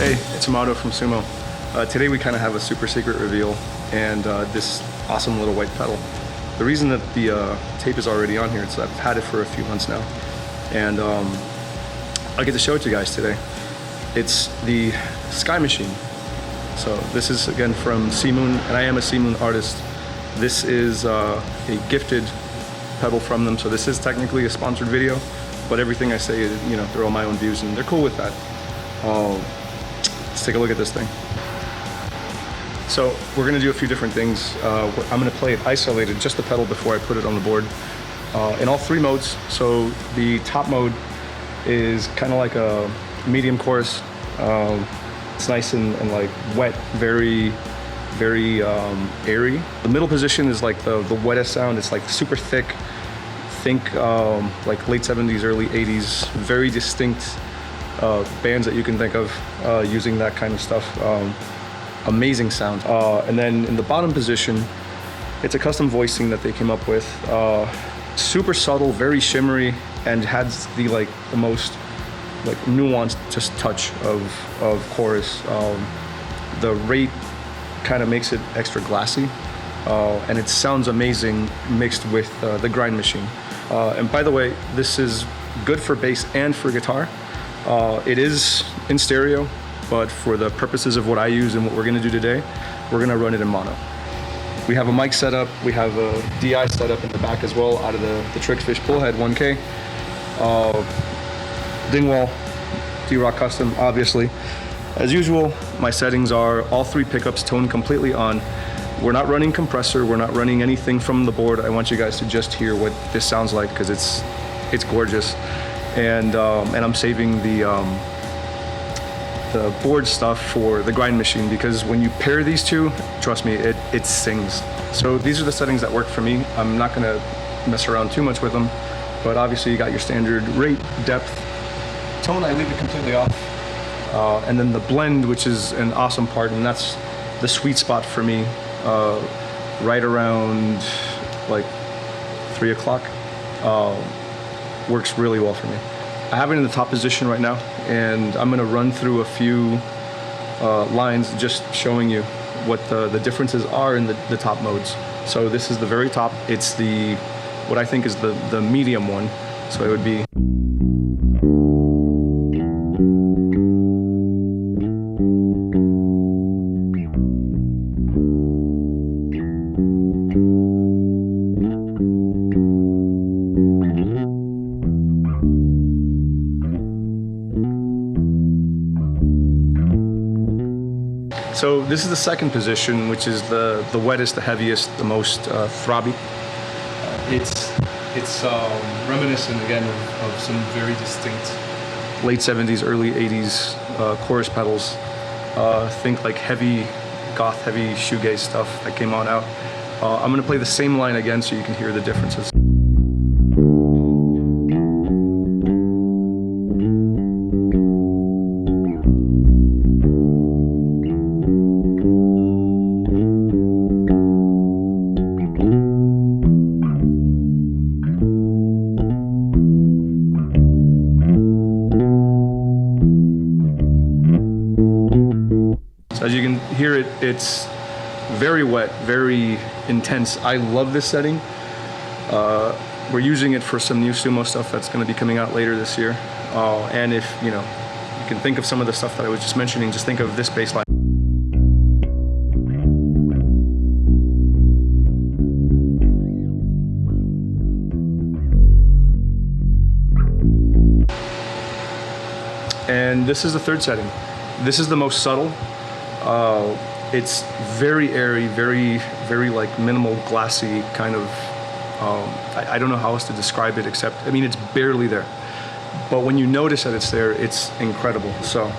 Hey, it's Amato from Sumo. Today we kind of have a super secret reveal and this awesome little white pedal. The reason that the tape is already on here is I've had it for a few months now, and I get to show it to you guys today. It's the Skye Machine. So this is again from Seamoon, and I am a Seamoon artist. This is a gifted pedal from them, so this is technically a sponsored video, but everything I say, you know, they're all my own views and they're cool with that. Let's take a look at this thing. So we're gonna do a few different things. I'm gonna play it isolated, just the pedal before I put it on the board, in all three modes. So the top mode is kind of like a medium chorus. It's nice and like wet, very airy. The middle position is like the wettest sound. It's like super thick. Think like late 70s, early 80s, very distinct bands that you can think of using that kind of stuff. Amazing sound. And then in the bottom position, it's a custom voicing that they came up with. Super subtle, very shimmery, and has the most nuanced just touch of chorus. The rate kind of makes it extra glassy, and it sounds amazing mixed with the grind machine. And by the way, this is good for bass and for guitar. It is in stereo, but for the purposes of what I use and what we're gonna do today, we're gonna run it in mono. We have a mic setup, we have a DI setup in the back as well out of the Trickfish Bullhead 1K. Dingwall D-Roc Custom, obviously. As usual, my settings are all three pickups toned completely on. We're not running compressor, we're not running anything from the board. I want you guys to just hear what this sounds like because it's gorgeous. And I'm saving the board stuff for the grind machine, because when you pair these two, trust me, it sings. So these are the settings that work for me. I'm not gonna mess around too much with them, but obviously you got your standard rate, depth, tone, I leave it completely off. And then the blend, which is an awesome part, and that's the sweet spot for me, right around like 3 o'clock. Works really well for me. I have it in the top position right now, and I'm gonna run through a few lines just showing you what the differences are in the top modes. So this is the very top. It's what I think is the medium one. So it would be So this is the second position, which is the wettest, the heaviest, the most throbby. It's reminiscent again of some very distinct late 70s, early 80s chorus pedals. Think like heavy goth, heavy shoegaze stuff that came on out. I'm gonna play the same line again so you can hear the differences. As you can hear it's very wet, very intense. I love this setting. We're using it for some new sumo stuff that's going to be coming out later this year. And if you can think of some of the stuff that I was just mentioning, just think of this bass line. And this is the third setting. This is the most subtle. It's very airy, very like minimal, glassy kind of, I don't know how else to describe it except, I mean, it's barely there. But when you notice that it's there, it's incredible, so.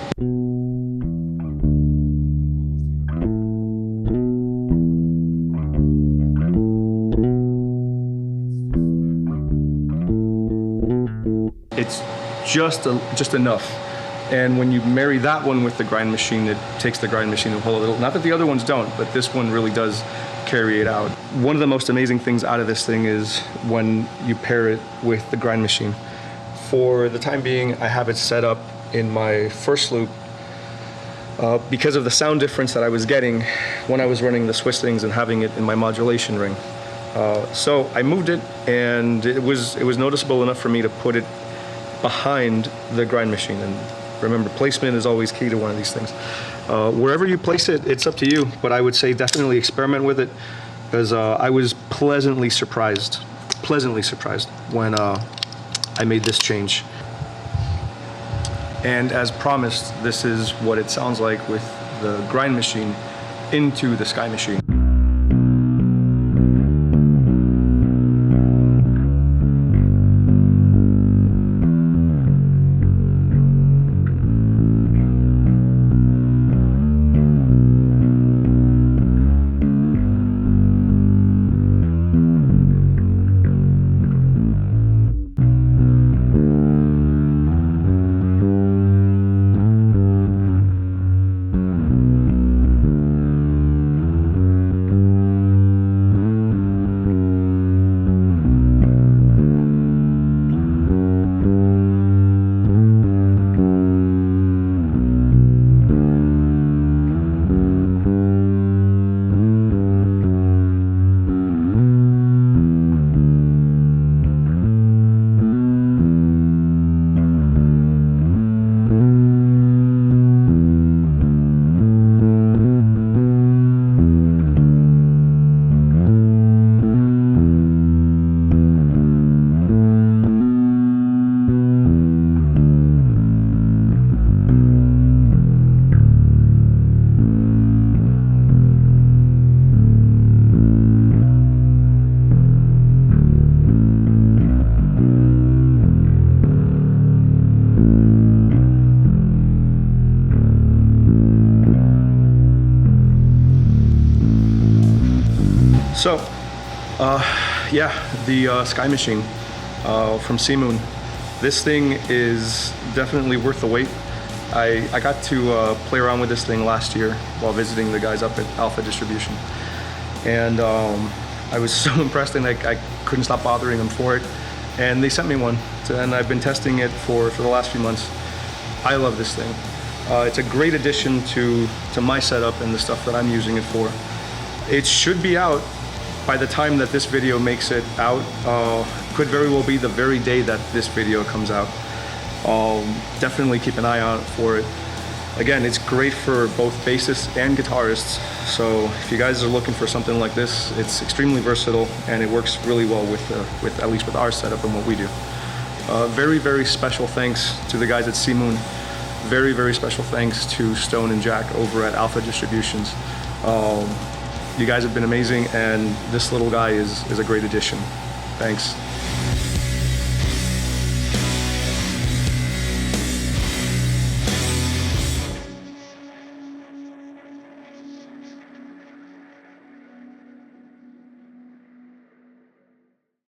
It's just enough. And when you marry that one with the grind machine, it takes the grind machine a whole little. Not that the other ones don't, but this one really does carry it out. One of the most amazing things out of this thing is when you pair it with the grind machine. For the time being, I have it set up in my first loop because of the sound difference that I was getting when I was running the Swiss things and having it in my modulation ring. So I moved it, and it was noticeable enough for me to put it behind the grind machine. And remember, placement is always key to one of these things. Wherever you place it, it's up to you, but I would say definitely experiment with it, because I was pleasantly surprised when I made this change. And as promised, this is what it sounds like with the grind machine into the Skye Machine. So, yeah, the Skye Machine from Seamoon. This thing is definitely worth the wait. I got to play around with this thing last year while visiting the guys up at Alpha Distribution. And I was so impressed, and I couldn't stop bothering them for it. And they sent me one, and I've been testing it for the last few months. I love this thing. It's a great addition to my setup and the stuff that I'm using it for. It should be out by the time that this video makes it out. Could very well be the very day that this video comes out. Definitely keep an eye out for it. Again, it's great for both bassists and guitarists. So if you guys are looking for something like this, it's extremely versatile, and it works really well with at least with our setup and what we do. Very, very special thanks to the guys at Seamoon. Very, very special thanks to Stone and Jack over at Alpha Distributions. You guys have been amazing, and this little guy is a great addition. Thanks.